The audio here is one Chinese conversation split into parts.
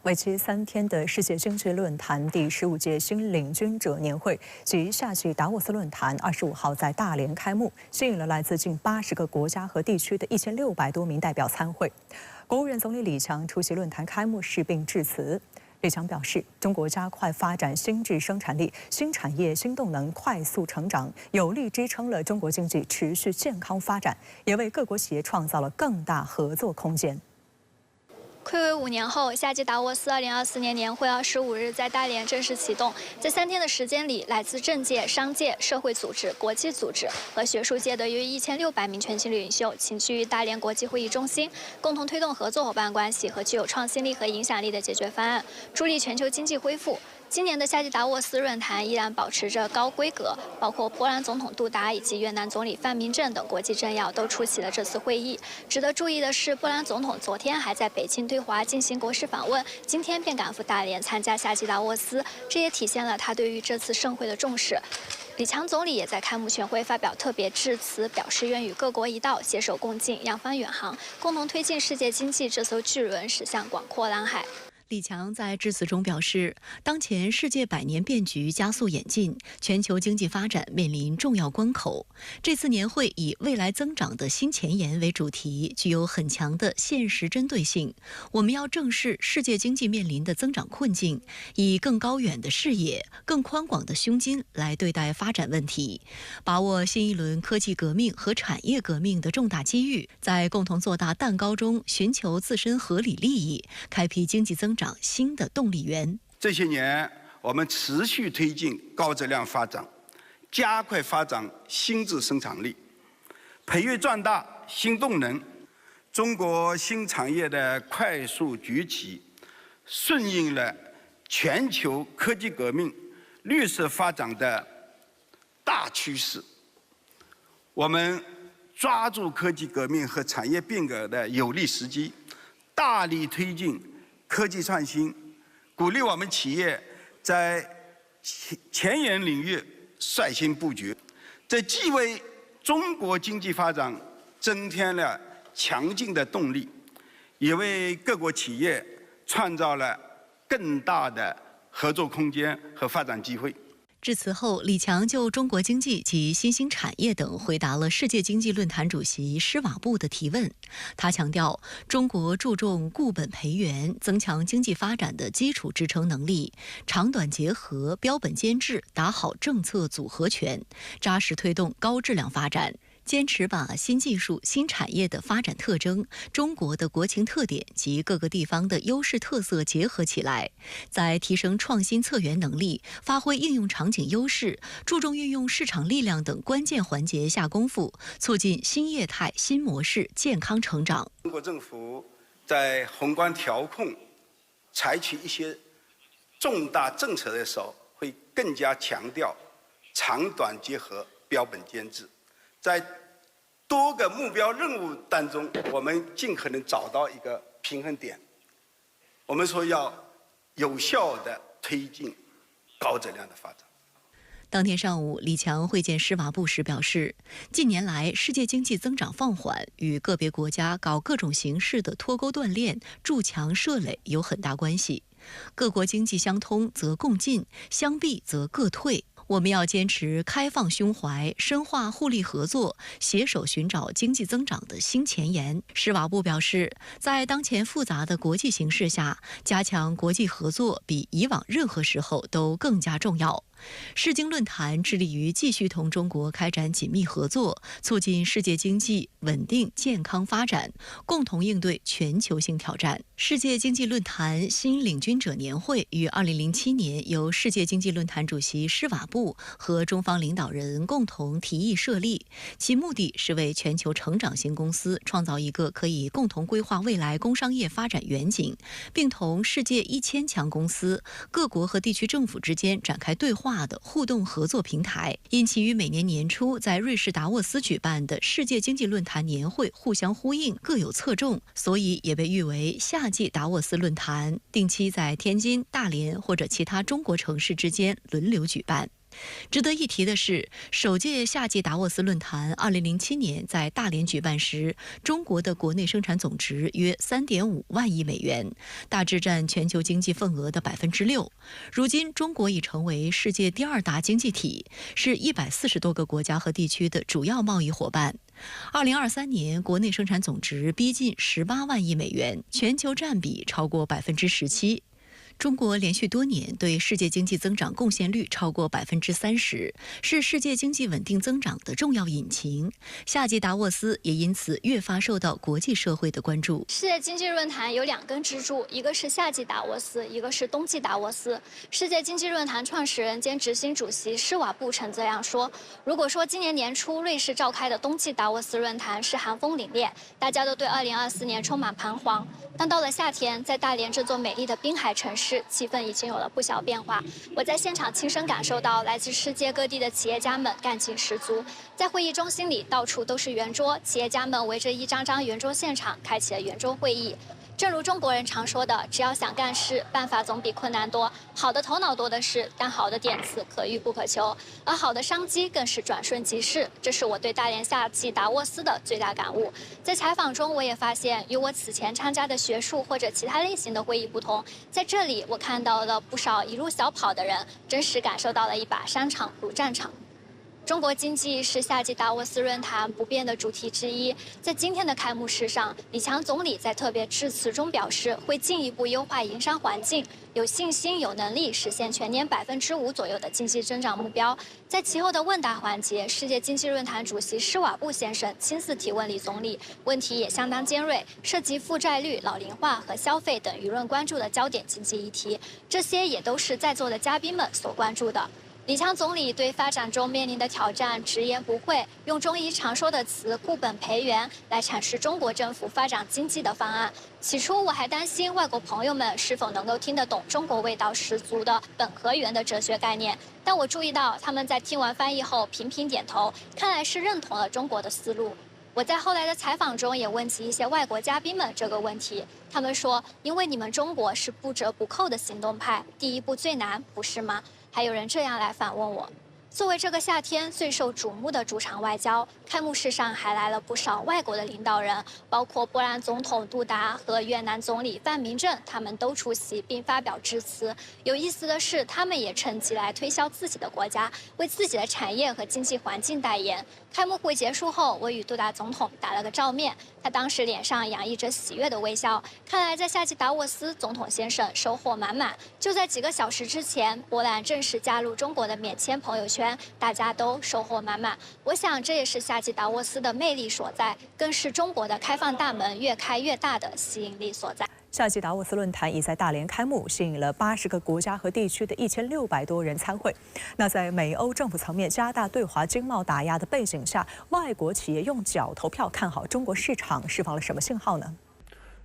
为期3天的世界经济论坛第15届新领军者年会及夏季达沃斯论坛25号在大连开幕，吸引了来自近80个国家和地区的1600多名代表参会。国务院总理李强出席论坛开幕式并致辞。李强表示，中国加快发展新质生产力、新产业、新动能快速成长，有力支撑了中国经济持续健康发展，也为各国企业创造了更大合作空间。 暌违5年后，夏季达沃斯2024年年会25日在大连正式启动。在3天的时间里，来自政界、商界、社会组织、国际组织和学术界的约1600名全球领袖齐聚于大连国际会议中心，共同推动合作伙伴关系和具有创新力和影响力的解决方案，助力全球经济恢复。 今年的夏季达沃斯论坛依然保持着高规格，包括波兰总统杜达以及越南总理范明政等国际政要都出席了这次会议。值得注意的是，波兰总统昨天还在北京对华进行国事访问，今天便赶赴大连参加夏季达沃斯，这也体现了他对于这次盛会的重视。 李强总理也在开幕全会发表特别致辞，表示愿与各国一道携手共进，扬帆远航，共同推进世界经济这艘巨轮驶向广阔蓝海。 李强在致辞中表示，当前世界百年变局加速演进，全球经济发展面临重要关口。这次年会以未来增长的新前沿为主题，具有很强的现实针对性。我们要正视世界经济面临的增长困境，以更高远的视野、更宽广的胸襟来对待发展问题，把握新一轮科技革命和产业革命的重大机遇，在共同做大蛋糕中寻求自身合理利益，开辟经济增长 新的动力源。这些年，我们持续推进高质量发展，加快发展新质生产力，培育壮大新动能。中国新产业的快速崛起，顺应了全球科技革命、绿色发展的大趋势。我们抓住科技革命和产业变革的有利时机，大力推进 科技创新，鼓励我们企业在前沿领域率先布局，这既为中国经济发展增添了强劲的动力，也为各国企业创造了更大的合作空间和发展机会。 致辞后，李强就中国经济及新兴产业等回答了世界经济论坛主席施瓦布的提问。他强调，中国注重固本培元，增强经济发展的基础支撑能力，长短结合、标本兼治，打好政策组合拳，扎实推动高质量发展。 坚持把新技术、新产业的发展特征、中国的国情特点及各个地方的优势特色结合起来，在提升创新策源能力、发挥应用场景优势、注重运用市场力量等关键环节下功夫，促进新业态、新模式健康成长。中国政府在宏观调控采取一些重大政策的时候，会更加强调长短结合、标本兼治。 在多个目标任务当中，我们尽可能找到一个平衡点。我们说要有效地推进高质量的发展。 当天上午，李强会见施瓦布时表示，近年来世界经济增长放缓，与个别国家搞各种形式的脱钩断链、筑墙设垒有很大关系。各国经济相通则共进，相避则各退。 我们要坚持开放胸怀，深化互利合作，携手寻找经济增长的新前沿。施瓦布表示，在当前复杂的国际形势下，加强国际合作比以往任何时候都更加重要。 世经论坛致力于继续同中国开展紧密合作，促进世界经济稳定健康发展，共同应对全球性挑战。世界经济论坛新领军者年会于2007年由世界经济论坛主席施瓦布和中方领导人共同提议设立，其目的是为全球成长型公司创造一个可以共同规划未来工商业发展远景，并同世界1000强公司、各国和地区政府之间展开对话 的互动合作平台，因其与每年年初在瑞士达沃斯举办的世界经济论坛年会互相呼应，各有侧重，所以也被誉为夏季达沃斯论坛，定期在天津、大连或者其他中国城市之间轮流举办。值得一提的是，首届夏季达沃斯论坛2007年在大连举办时，中国的国内生产总值约3.5万亿美元，大致占全球经济份额的6%。如今，中国已成为世界第2大经济体，是140多个国家和地区的主要贸易伙伴。2023年，国内生产总值逼近18万亿美元，全球占比超过17%。中国连续多年对世界经济增长贡献率超过30%，是世界经济稳定增长的重要引擎。夏季达沃斯也因此越发受到国际社会的关注。世界经济论坛有2根支柱，一个是夏季达沃斯，一个是冬季达沃斯。世界经济论坛创始人兼执行主席施瓦布曾这样说：如果说今年年初瑞士召开的冬季达沃斯论坛是寒风凛冽，大家都对2024年充满彷徨，但到了夏天，在大连这座美丽的滨海城市，气氛已经有了不小变化。我在现场亲身感受到来自世界各地的企业家们干劲十足。在会议中心里，到处都是圆桌，企业家们围着一张张圆桌现场，开启了圆桌会议。正如中国人常说的，只要想干事，办法总比困难多。好的头脑多的是，但好的点子可遇不可求，而好的商机更是转瞬即逝。这是我对大连夏季达沃斯的最大感悟。在采访中，我也发现，与我此前参加的学术或者其他类型的会议不同，在这里我看到了不少一路小跑的人，真实感受到了一把商场如战场。中国经济是夏季达沃斯论坛不变的主题之一。在今天的开幕式上，李强总理在特别致辞中表示，会进一步优化营商环境，有信心、有能力实现全年5%左右的经济增长目标。在其后的问答环节，世界经济论坛主席施瓦布先生亲自提问李总理，问题也相当尖锐，涉及负债率、老龄化和消费等舆论关注的焦点经济议题，这些也都是在座的嘉宾们所关注的。李强总理对发展中面临的挑战直言不讳，用中医常说的词“固本培元”来阐释中国政府发展经济的方案。起初我还担心外国朋友们是否能够听得懂中国味道十足的本和元的哲学概念，但我注意到他们在听完翻译后频频点头，看来是认同了中国的思路。我在后来的采访中也问及一些外国嘉宾们这个问题，他们说，因为你们中国是不折不扣的行动派，第一步最难，不是吗？还有人这样来反问我。作为这个夏天最受瞩目的主场外交，开幕式上还来了不少外国的领导人，包括波兰总统杜达和越南总理范明正，他们都出席并发表致辞。有意思的是，他们也趁机来推销自己的国家，为自己的产业和经济环境代言。开幕会结束后，我与杜达总统打了个照面，他当时脸上洋溢着喜悦的微笑。看来在夏季达沃斯，总统先生收获满满。就在几个小时之前，波兰正式加入中国的免签朋友圈，大家都收获满满。我想这也是夏季达沃斯的魅力所在，更是中国的开放大门越开越大的吸引力所在。夏季达沃斯论坛已在大连开幕，吸引了80个国家和地区的1600多人参会。那在美欧政府层面加大对华经贸打压的背景下，外国企业用脚投票看好中国市场，释放了什么信号呢？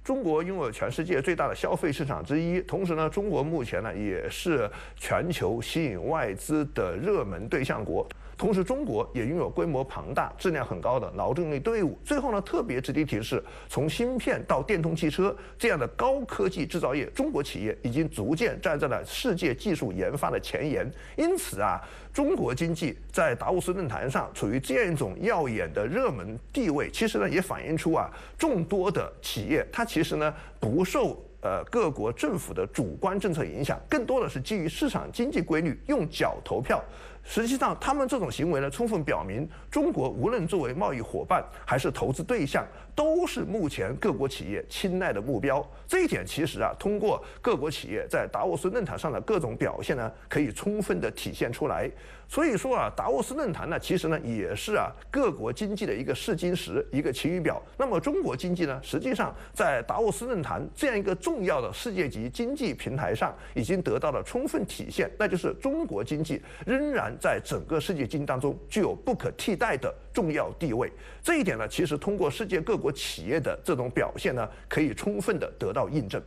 中国拥有全世界最大的消费市场之一，同时呢，中国目前呢也是全球吸引外资的热门对象国。同时，中国也拥有规模庞大、质量很高的劳动力队伍。最后呢，特别值得一提的是，从芯片到电动汽车这样的高科技制造业，中国企业已经逐渐站在了世界技术研发的前沿。因此啊，中国经济在达沃斯论坛上处于这样一种耀眼的热门地位，其实呢也反映出啊，众多的企业它其实呢不受各国政府的主观政策影响，更多的是基于市场经济规律，用脚投票。实际上，他们这种行为呢，充分表明中国无论作为贸易伙伴还是投资对象，都是目前各国企业青睐的目标。这一点其实啊，通过各国企业在达沃斯论坛上的各种表现呢，可以充分的体现出来。所以说啊，达沃斯论坛呢，其实呢也是啊各国经济的一个试金石，一个晴雨表。那么中国经济呢，实际上在达沃斯论坛这样一个重要的世界级经济平台上，已经得到了充分体现，那就是中国经济仍然在整个世界经济当中具有不可替代的重要地位。这一点呢，其实通过世界各国企业的这种表现呢，可以充分的得到印证。